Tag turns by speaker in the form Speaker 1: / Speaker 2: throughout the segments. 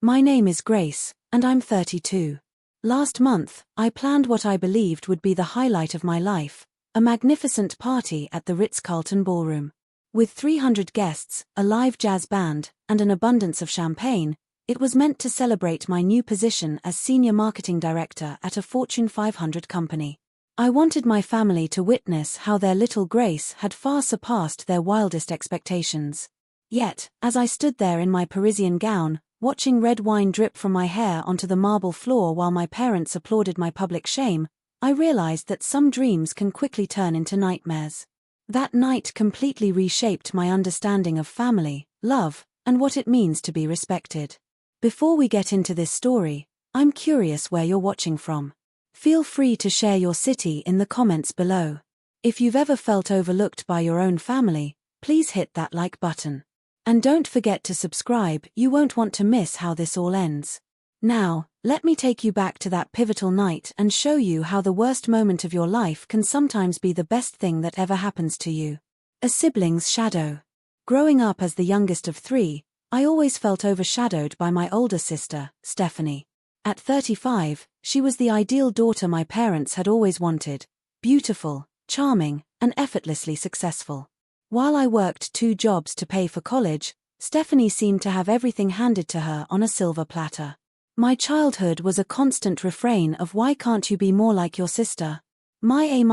Speaker 1: My name is Grace, and I'm 32. Last month, I planned what I believed would be the highlight of my life, a magnificent party at the Ritz Carlton ballroom. With 300 guests, a live jazz band, and an abundance of champagne, it was meant to celebrate my new position as Senior Marketing Director at a Fortune 500 company. I wanted my family to witness how their little Grace had far surpassed their wildest expectations. Yet, as I stood there in my Parisian gown, watching red wine drip from my hair onto the marble floor while my parents applauded my public shame, I realized that some dreams can quickly turn into nightmares. That night completely reshaped my understanding of family, love, and what it means to be respected. Before we get into this story, I'm curious where you're watching from. Feel free to share your city in the comments below. If you've ever felt overlooked by your own family, please hit that like button. And don't forget to subscribe, you won't want to miss how this all ends. Now, let me take you back to that pivotal night and show you how the worst moment of your life can sometimes be the best thing that ever happens to you. A sibling's shadow. Growing up as the youngest of 3, I always felt overshadowed by my older sister, Stephanie. At 35, she was the ideal daughter my parents had always wanted: beautiful, charming, and effortlessly successful. While I worked 2 jobs to pay for college, Stephanie seemed to have everything handed to her on a silver platter. My childhood was a constant refrain of "why can't you be more like your sister?" My A-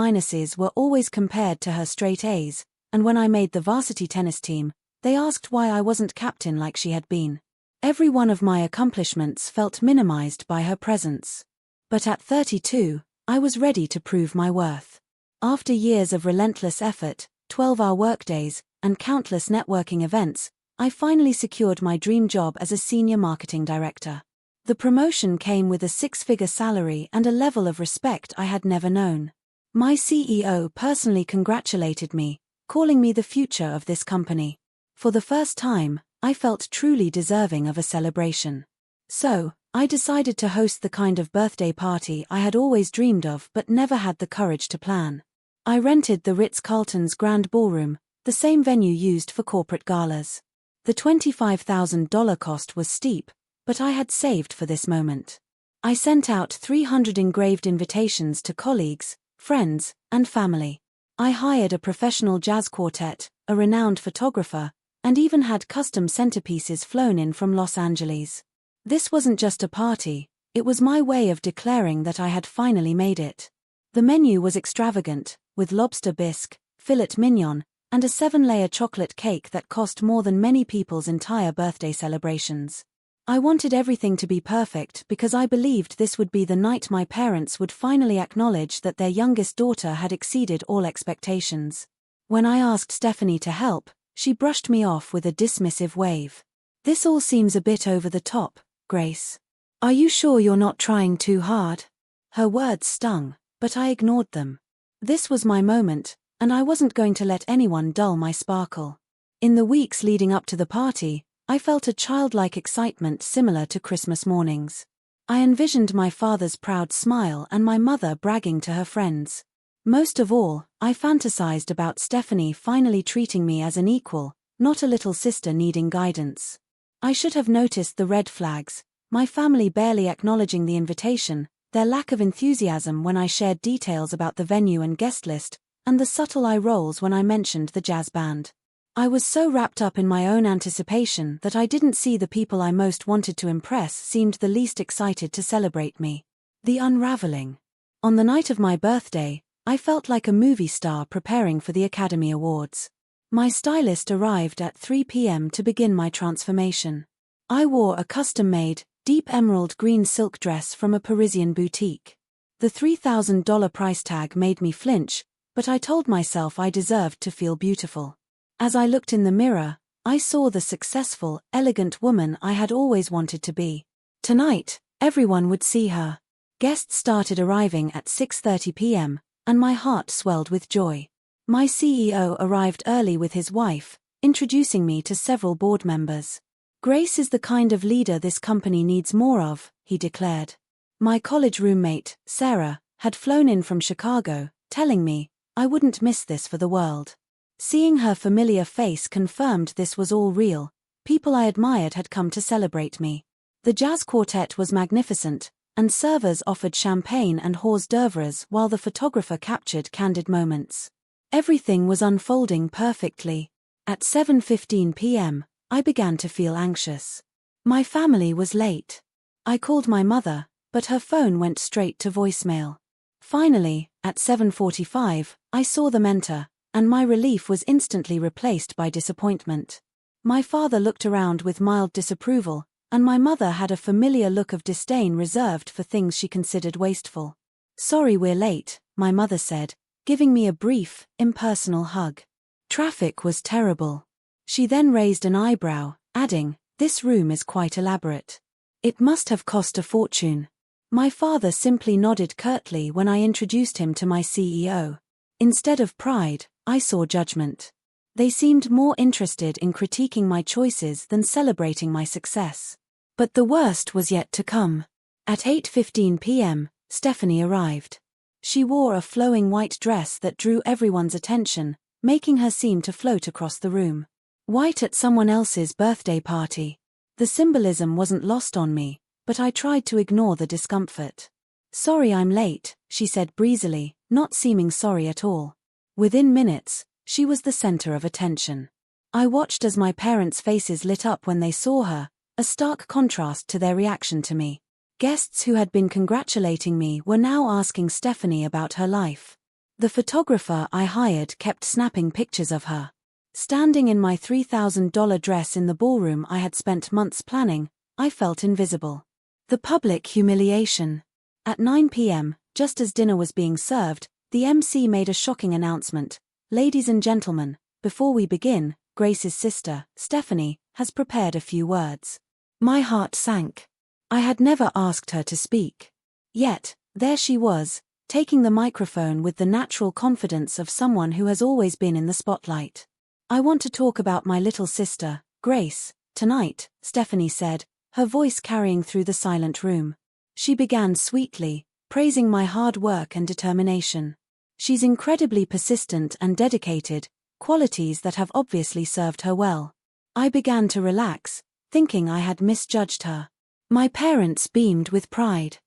Speaker 1: were always compared to her straight A's, and when I made the varsity tennis team, they asked why I wasn't captain like she had been. Every one of my accomplishments felt minimized by her presence. But at 32, I was ready to prove my worth. After years of relentless effort, 12-hour workdays, and countless networking events, I finally secured my dream job as a senior marketing director. The promotion came with a 6-figure salary and a level of respect I had never known. My CEO personally congratulated me, calling me the future of this company. For the first time, I felt truly deserving of a celebration. So, I decided to host the kind of birthday party I had always dreamed of but never had the courage to plan. I rented the Ritz Carlton's Grand Ballroom, the same venue used for corporate galas. The $25,000 cost was steep, but I had saved for this moment. I sent out 300 engraved invitations to colleagues, friends, and family. I hired a professional jazz quartet, a renowned photographer, and even had custom centerpieces flown in from Los Angeles. This wasn't just a party, it was my way of declaring that I had finally made it. The menu was extravagant, with lobster bisque, filet mignon, and a 7-layer chocolate cake that cost more than many people's entire birthday celebrations. I wanted everything to be perfect because I believed this would be the night my parents would finally acknowledge that their youngest daughter had exceeded all expectations. When I asked Stephanie to help, she brushed me off with a dismissive wave. "This all seems a bit over the top, Grace. Are you sure you're not trying too hard?" Her words stung, but I ignored them. This was my moment, and I wasn't going to let anyone dull my sparkle. In the weeks leading up to the party, I felt a childlike excitement similar to Christmas mornings. I envisioned my father's proud smile and my mother bragging to her friends. Most of all, I fantasized about Stephanie finally treating me as an equal, not a little sister needing guidance. I should have noticed the red flags: my family barely acknowledging the invitation, their lack of enthusiasm when I shared details about the venue and guest list, and the subtle eye rolls when I mentioned the jazz band. I was so wrapped up in my own anticipation that I didn't see the people I most wanted to impress seemed the least excited to celebrate me. The unraveling. On the night of my birthday, I felt like a movie star preparing for the Academy Awards. My stylist arrived at 3 p.m. to begin my transformation. I wore a custom-made, deep emerald green silk dress from a Parisian boutique. The $3,000 price tag made me flinch, but I told myself I deserved to feel beautiful. As I looked in the mirror, I saw the successful, elegant woman I had always wanted to be. Tonight, everyone would see her. Guests started arriving at 6:30 p.m., and my heart swelled with joy. My CEO arrived early with his wife, introducing me to several board members. "Grace is the kind of leader this company needs more of," he declared. My college roommate, Sarah, had flown in from Chicago, telling me, I wouldn't miss this for the world. Seeing her familiar face confirmed this was all real. People I admired had come to celebrate me. The jazz quartet was magnificent, and servers offered champagne and hors d'oeuvres while the photographer captured candid moments. Everything was unfolding perfectly. At 7:15 p.m., I began to feel anxious. My family was late. I called my mother, but her phone went straight to voicemail. Finally, at 7:45, I saw them enter, and my relief was instantly replaced by disappointment. My father looked around with mild disapproval, and my mother had a familiar look of disdain reserved for things she considered wasteful. "Sorry we're late," my mother said, giving me a brief, impersonal hug. "Traffic was terrible." She then raised an eyebrow, adding, "This room is quite elaborate. It must have cost a fortune." My father simply nodded curtly when I introduced him to my CEO. Instead of pride, I saw judgment. They seemed more interested in critiquing my choices than celebrating my success. But the worst was yet to come. At 8:15 p.m., Stephanie arrived. She wore a flowing white dress that drew everyone's attention, making her seem to float across the room. White at someone else's birthday party. The symbolism wasn't lost on me, but I tried to ignore the discomfort. "Sorry I'm late," she said breezily, not seeming sorry at all. Within minutes, she was the center of attention. I watched as my parents' faces lit up when they saw her, a stark contrast to their reaction to me. Guests who had been congratulating me were now asking Stephanie about her life. The photographer I hired kept snapping pictures of her. Standing in my $3,000 dress in the ballroom I had spent months planning, I felt invisible. The public humiliation. At 9 p.m., just as dinner was being served, the MC made a shocking announcement. "Ladies and gentlemen, before we begin, Grace's sister, Stephanie, has prepared a few words." My heart sank. I had never asked her to speak. Yet, there she was, taking the microphone with the natural confidence of someone who has always been in the spotlight. "I want to talk about my little sister, Grace, tonight," Stephanie said, her voice carrying through the silent room. She began sweetly, praising my hard work and determination. "She's incredibly persistent and dedicated, qualities that have obviously served her well." I began to relax, thinking I had misjudged her. My parents beamed with pride.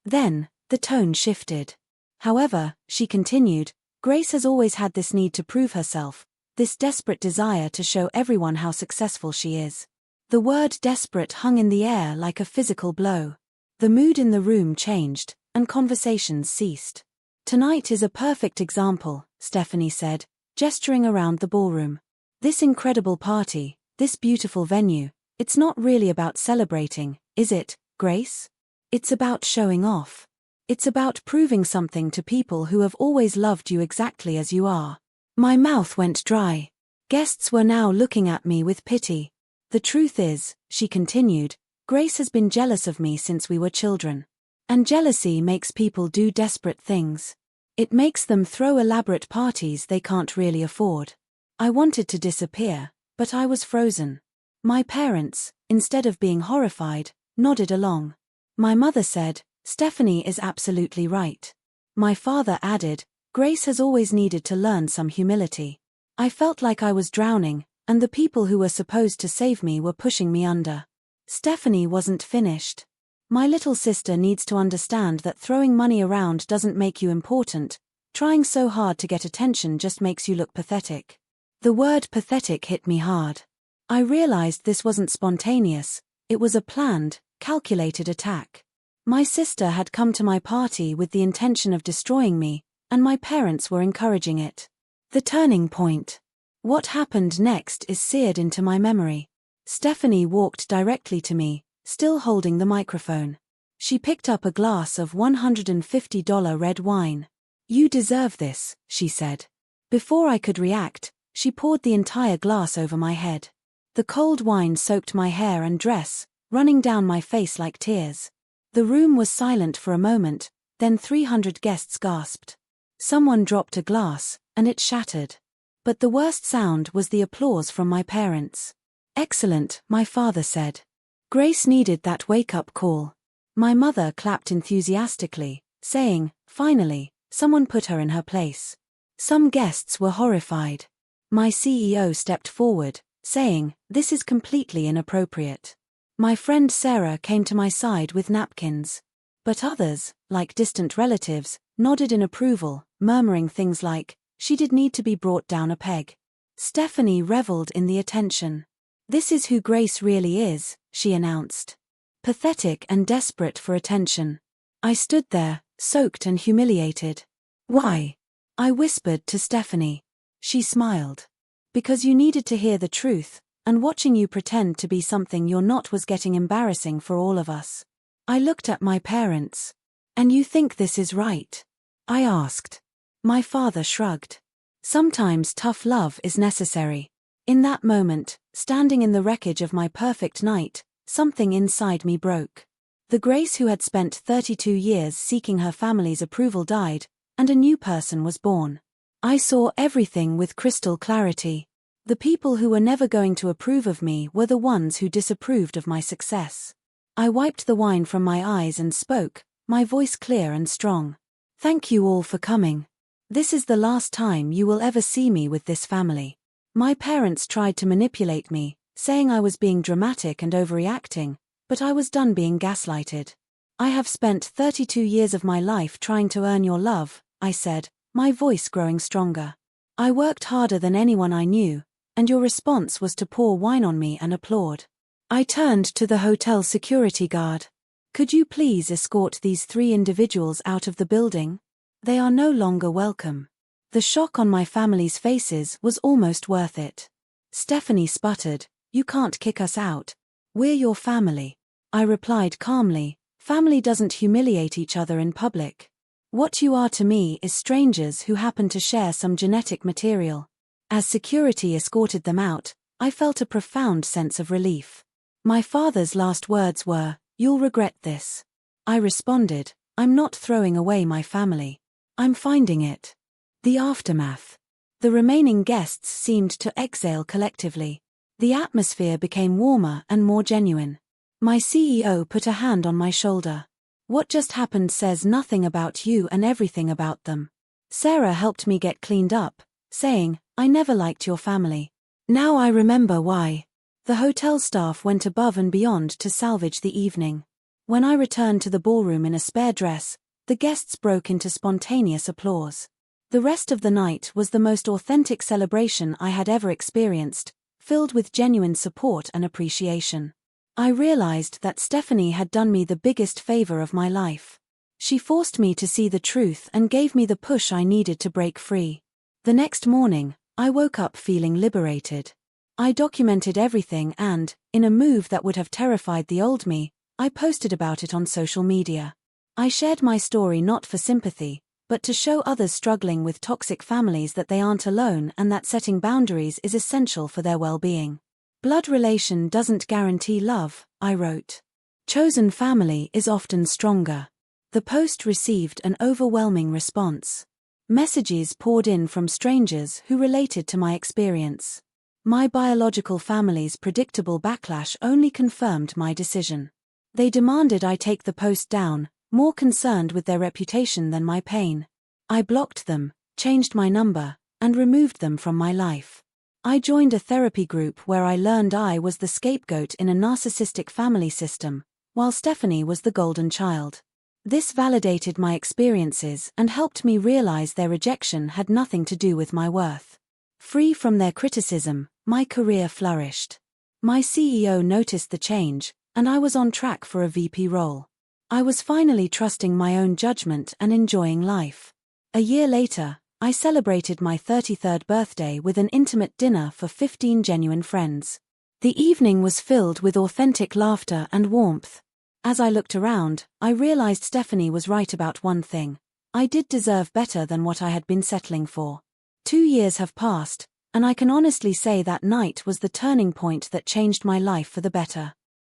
Speaker 1: Then, the tone shifted. "However," she continued, "Grace has always had this need to prove herself, this desperate desire to show everyone how successful she is." The word desperate hung in the air like a physical blow. The mood in the room changed, and conversations ceased. "Tonight is a perfect example," Stephanie said, gesturing around the ballroom. "This incredible party, this beautiful venue, it's not really about celebrating, is it, Grace? It's about showing off. It's about proving something to people who have always loved you exactly as you are." My mouth went dry. Guests were now looking at me with pity. "The truth is," she continued, "Grace has been jealous of me since we were children. And jealousy makes people do desperate things. It makes them throw elaborate parties they can't really afford." I wanted to disappear, but I was frozen. My parents, instead of being horrified, nodded along. My mother said, "Stephanie is absolutely right." My father added, "Grace has always needed to learn some humility." I felt like I was drowning, and the people who were supposed to save me were pushing me under. Stephanie wasn't finished. "My little sister needs to understand that throwing money around doesn't make you important. Trying so hard to get attention just makes you look pathetic." The word pathetic hit me hard. I realized this wasn't spontaneous, it was a planned, calculated attack. My sister had come to my party with the intention of destroying me, and my parents were encouraging it. The turning point. What happened next is seared into my memory. Stephanie walked directly to me, still holding the microphone. She picked up a glass of $150 red wine. "You deserve this," she said. Before I could react, she poured the entire glass over my head. The cold wine soaked my hair and dress, running down my face like tears. The room was silent for a moment, then 300 guests gasped. Someone dropped a glass, and it shattered. But the worst sound was the applause from my parents. "Excellent," my father said. "Grace needed that wake-up call." My mother clapped enthusiastically, saying, "Finally, someone put her in her place." Some guests were horrified. My CEO stepped forward, saying, "This is completely inappropriate." My friend Sarah came to my side with napkins. But others, like distant relatives, nodded in approval, murmuring things like, "She did need to be brought down a peg." Stephanie reveled in the attention. "This is who Grace really is," she announced. Pathetic and desperate for attention. I stood there, soaked and humiliated. "Why?" I whispered to Stephanie. She smiled. "Because you needed to hear the truth, and watching you pretend to be something you're not was getting embarrassing for all of us." I looked at my parents. "And you think this is right?" I asked. My father shrugged. "Sometimes tough love is necessary." In that moment, standing in the wreckage of my perfect night, something inside me broke. The Grace who had spent 32 years seeking her family's approval died, and a new person was born. I saw everything with crystal clarity. The people who were never going to approve of me were the ones who disapproved of my success. I wiped the wine from my eyes and spoke, my voice clear and strong. "Thank you all for coming. This is the last time you will ever see me with this family." My parents tried to manipulate me, saying I was being dramatic and overreacting, but I was done being gaslighted. "I have spent 32 years of my life trying to earn your love," I said, my voice growing stronger. "I worked harder than anyone I knew, and your response was to pour wine on me and applaud." I turned to the hotel security guard. "Could you please escort these 3 individuals out of the building? They are no longer welcome." The shock on my family's faces was almost worth it. Stephanie sputtered, "You can't kick us out. We're your family." I replied calmly, "Family doesn't humiliate each other in public. What you are to me is strangers who happen to share some genetic material." As security escorted them out, I felt a profound sense of relief. My father's last words were, "You'll regret this." I responded, "I'm not throwing away my family. I'm finding it." The aftermath. The remaining guests seemed to exhale collectively. The atmosphere became warmer and more genuine. My CEO put a hand on my shoulder. "What just happened says nothing about you and everything about them." Sarah helped me get cleaned up, saying, "I never liked your family. Now I remember why." The hotel staff went above and beyond to salvage the evening. When I returned to the ballroom in a spare dress, the guests broke into spontaneous applause. The rest of the night was the most authentic celebration I had ever experienced, filled with genuine support and appreciation. I realized that Stephanie had done me the biggest favor of my life. She forced me to see the truth and gave me the push I needed to break free. The next morning, I woke up feeling liberated. I documented everything and, in a move that would have terrified the old me, I posted about it on social media. I shared my story not for sympathy, but to show others struggling with toxic families that they aren't alone and that setting boundaries is essential for their well-being. "Blood relation doesn't guarantee love," I wrote. "Chosen family is often stronger." The post received an overwhelming response. Messages poured in from strangers who related to my experience. My biological family's predictable backlash only confirmed my decision. They demanded I take the post down, more concerned with their reputation than my pain. I blocked them, changed my number, and removed them from my life. I joined a therapy group where I learned I was the scapegoat in a narcissistic family system, while Stephanie was the golden child. This validated my experiences and helped me realize their rejection had nothing to do with my worth. Free from their criticism, my career flourished. My CEO noticed the change, and I was on track for a VP role. I was finally trusting my own judgment and enjoying life. A year later, I celebrated my 33rd birthday with an intimate dinner for 15 genuine friends. The evening was filled with authentic laughter and warmth. As I looked around, I realized Stephanie was right about one thing. I did deserve better than what I had been settling for. 2 years have passed, and I can honestly say that night was the turning point that changed my life for the better.